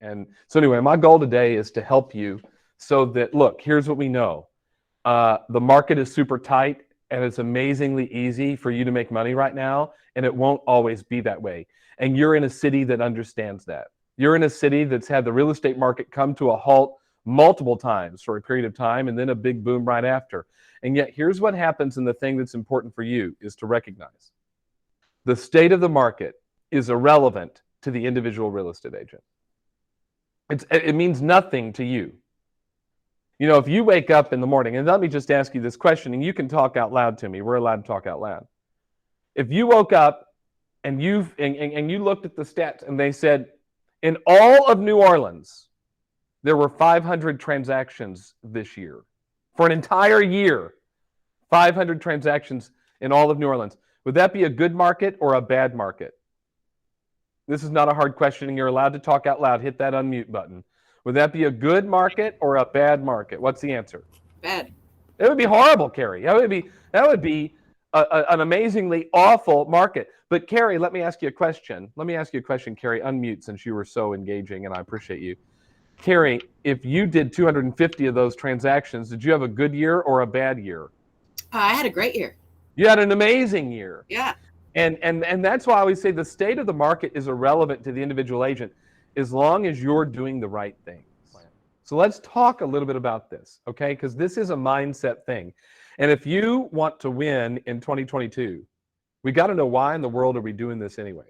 And so anyway, my goal today is to help you so that, look, here's what we know. The market is super tight and it's amazingly easy for you to make money right now. And it won't always be that way. And you're in a city that understands that. You're in a city that's had the real estate market come to a halt multiple times for a period of time and then a big boom right after. And yet here's what happens, and the thing that's important for you is to recognize the state of the market is irrelevant to the individual real estate agent. It means nothing to you. You know, if you wake up in the morning, and let me just ask you this question, and you can talk out loud to me. We're allowed to talk out loud. If you woke up and you looked at the stats and they said, in all of New Orleans, there were 500 transactions this year. For an entire year, 500 transactions in all of New Orleans. Would that be a good market or a bad market? This is not a hard question, and you're allowed to talk out loud. Hit that unmute button. Would that be a good market or a bad market? What's the answer? Bad. It would be horrible, Carrie. That would be an amazingly awful market. But Carrie, let me ask you a question. Carrie. Unmute, since you were so engaging, and I appreciate you. Carrie, if you did 250 of those transactions, did you have a good year or a bad year? I had a great year. You had an amazing year. Yeah. And that's why I always say the state of the market is irrelevant to the individual agent as long as you're doing the right things. So let's talk a little bit about this, okay? Because this is a mindset thing. And if you want to win in 2022, we got to know why in the world are we doing this anyway.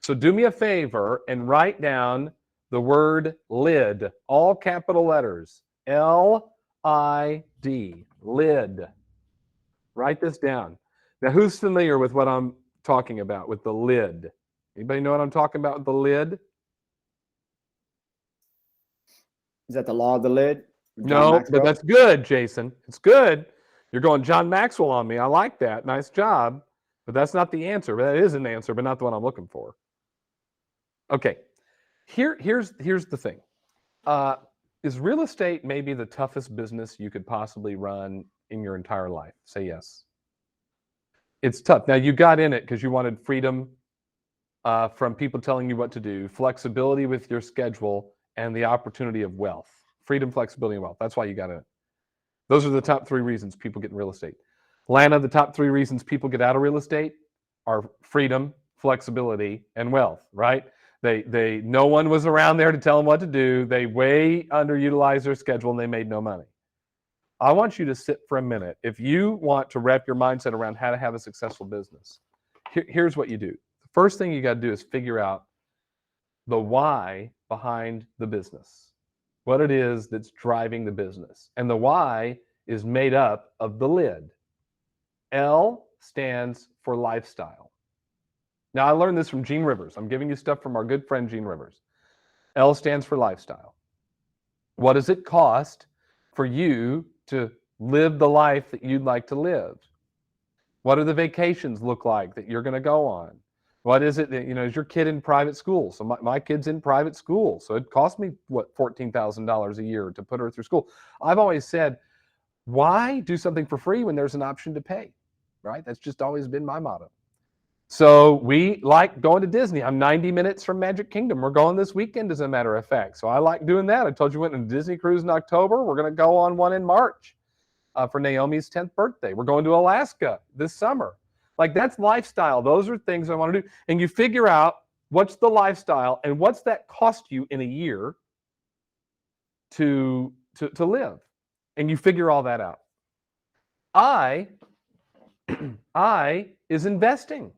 So do me a favor and write down the word lid, all capital letters, L-I-D, lid. Write this down. Now, who's familiar with what I'm talking about with the lid? Anybody know what I'm talking about with the lid? Is that the law of the lid? No, but that's good, Jason. It's good. You're going John Maxwell on me. I like that. Nice job. But that's not the answer. That is an answer, but not the one I'm looking for. Okay. Here's the thing. Is real estate maybe the toughest business you could possibly run in your entire life? Say yes. It's tough. Now, you got in it because you wanted freedom from people telling you what to do, flexibility with your schedule, and the opportunity of wealth. Freedom, flexibility, and wealth. That's why you got in it. Those are the top 3 reasons people get in real estate. Lana, the top 3 reasons people get out of real estate are freedom, flexibility, and wealth, right? They no one was around there to tell them what to do. They way underutilized their schedule and they made no money. I want you to sit for a minute. If you want to wrap your mindset around how to have a successful business, here's what you do. The first thing you got to do is figure out the why behind the business, what it is that's driving the business. And the why is made up of the lid. L stands for lifestyle. Now, I learned this from Gene Rivers. I'm giving you stuff from our good friend, Gene Rivers. L stands for lifestyle. What does it cost for you to live the life that you'd like to live? What do the vacations look like that you're going to go on? What is it that, is your kid in private school? So my kid's in private school. So it cost me, $14,000 a year to put her through school. I've always said, why do something for free when there's an option to pay, right? That's just always been my motto. So we like going to Disney. I'm 90 minutes from Magic Kingdom. We're going this weekend, as a matter of fact. So I like doing that. I told you we went on a Disney cruise in October. We're going to go on one in March for Naomi's 10th birthday. We're going to Alaska this summer. Like, that's lifestyle. Those are things I want to do. And you figure out what's the lifestyle and what's that cost you in a year to live. And you figure all that out. I is investing.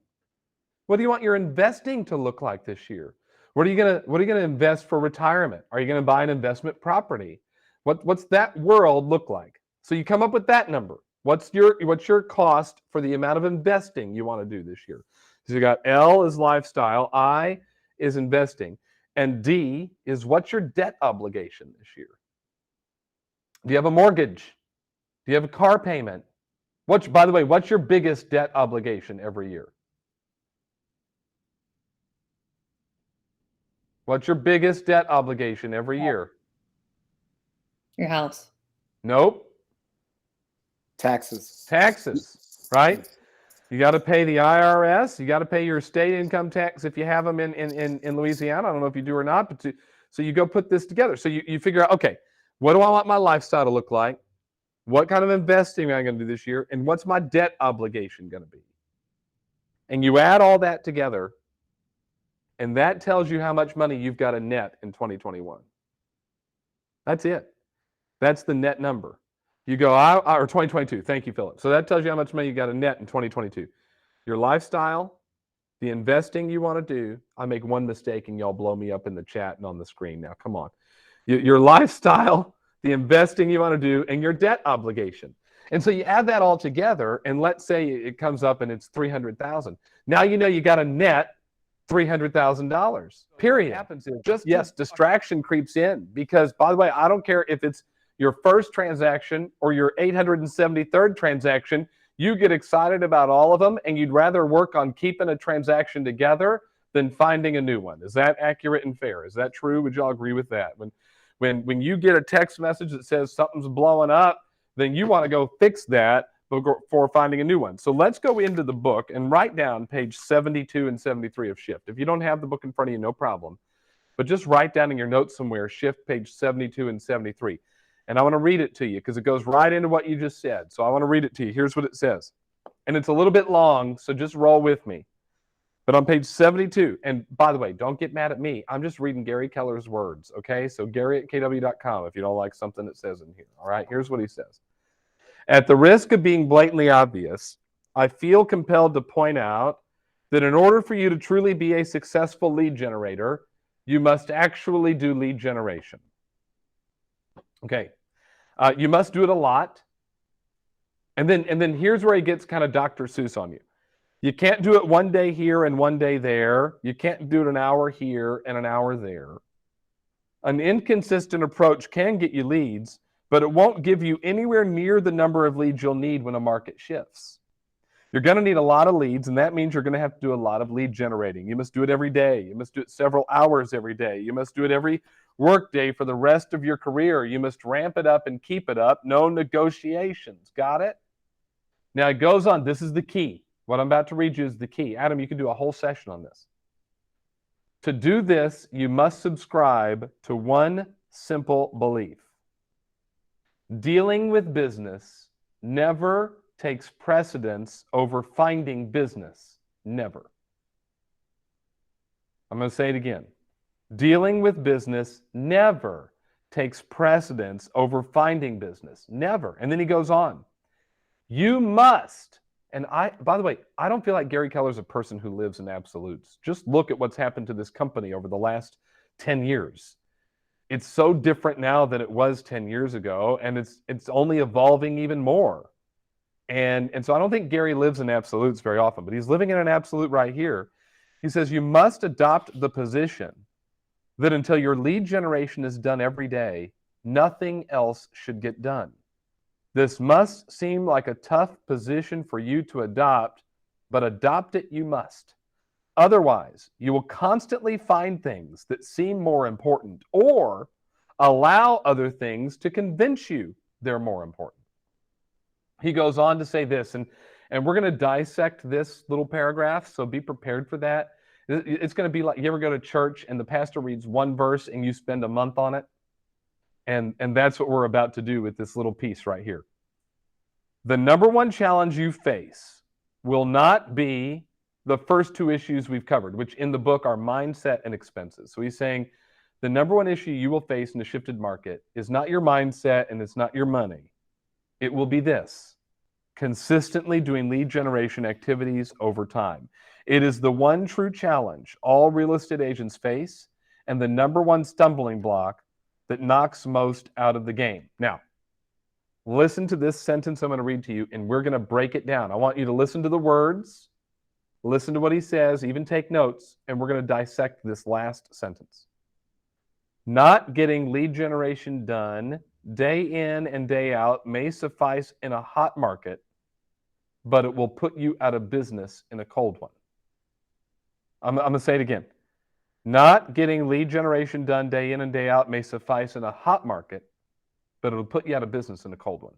What do you want your investing to look like this year? What are you gonna invest for retirement? Are you gonna buy an investment property? What's that world look like? So you come up with that number. What's your cost for the amount of investing you want to do this year? So you got L is lifestyle, I is investing, and D is what's your debt obligation this year? Do you have a mortgage? Do you have a car payment? By the way, what's your biggest debt obligation every year? What's your biggest debt obligation every year? Your house. Nope. Taxes, right? You got to pay the IRS. You got to pay your state income tax if you have them in Louisiana. I don't know if you do or not, but So you go put this together. So you figure out, okay, what do I want my lifestyle to look like? What kind of investing am I going to do this year? And what's my debt obligation going to be? And you add all that together, and that tells you how much money you've got to net in 2021. That's it. That's the net number. You go, or 2022. Thank you, Philip. So that tells you how much money you got to net in 2022. Your lifestyle, the investing you want to do. I make one mistake and y'all blow me up in the chat and on the screen now. Come on. Your lifestyle, the investing you want to do, and your debt obligation. And so you add that all together, and let's say it comes up and it's $300,000. Now you know you got a net $300,000. Period. What happens is just distraction creeps in, because, by the way, I don't care if it's your first transaction or your 873rd transaction. You get excited about all of them, and you'd rather work on keeping a transaction together than finding a new one. Is that accurate and fair? Is that true? Would y'all agree with that? When you get a text message that says something's blowing up, then you want to go fix that before finding a new one. So let's go into the book and write down page 72 and 73 of Shift. If you don't have the book in front of you, no problem. But just write down in your notes somewhere, Shift page 72 and 73. And I want to read it to you because it goes right into what you just said. So I want to read it to you. Here's what it says. And it's a little bit long, so just roll with me. But on page 72, and by the way, don't get mad at me. I'm just reading Gary Keller's words, okay? So Gary@kw.com if you don't like something that says in here, all right? Here's what he says. At the risk of being blatantly obvious, I feel compelled to point out that in order for you to truly be a successful lead generator, you must actually do lead generation. Okay, you must do it a lot. And then here's where he gets kind of Dr. Seuss on you. You can't do it one day here and one day there. You can't do it an hour here and an hour there. An inconsistent approach can get you leads, but it won't give you anywhere near the number of leads you'll need when a market shifts. You're going to need a lot of leads, and that means you're going to have to do a lot of lead generating. You must do it every day. You must do it several hours every day. You must do it every work day for the rest of your career. You must ramp it up and keep it up. No negotiations. Got it? Now it goes on. This is the key. What I'm about to read you is the key. Adam, you can do a whole session on this. To do this, you must subscribe to one simple belief. Dealing with business never takes precedence over finding business. Never. I'm going to say it again. Dealing with business never takes precedence over finding business. Never. And then he goes on. You must. And by the way, I don't feel like Gary Keller is a person who lives in absolutes. Just look at what's happened to this company over the last 10 years. It's so different now than it was 10 years ago, and it's only evolving even more. And so I don't think Gary lives in absolutes very often, but he's living in an absolute right here. He says you must adopt the position that until your lead generation is done every day, nothing else should get done. This must seem like a tough position for you to adopt, but adopt it you must. Otherwise, you will constantly find things that seem more important or allow other things to convince you they're more important. He goes on to say this, and we're going to dissect this little paragraph, so be prepared for that. It's going to be like, you ever go to church and the pastor reads one verse and you spend a month on it? And that's what we're about to do with this little piece right here. The number one challenge you face will not be the first two issues we've covered, which in the book are mindset and expenses. So he's saying the number one issue you will face in a shifted market is not your mindset and it's not your money. It will be this: consistently doing lead generation activities over time. It is the one true challenge all real estate agents face and the number one stumbling block that knocks most out of the game. Now, listen to this sentence I'm going to read to you, and we're going to break it down. I want you to listen to the words, listen to what he says, even take notes, and we're going to dissect this last sentence. Not getting lead generation done day in and day out may suffice in a hot market, but it will put you out of business in a cold one. I'm going to say it again. Not getting lead generation done day in and day out may suffice in a hot market, but it'll put you out of business in a cold one.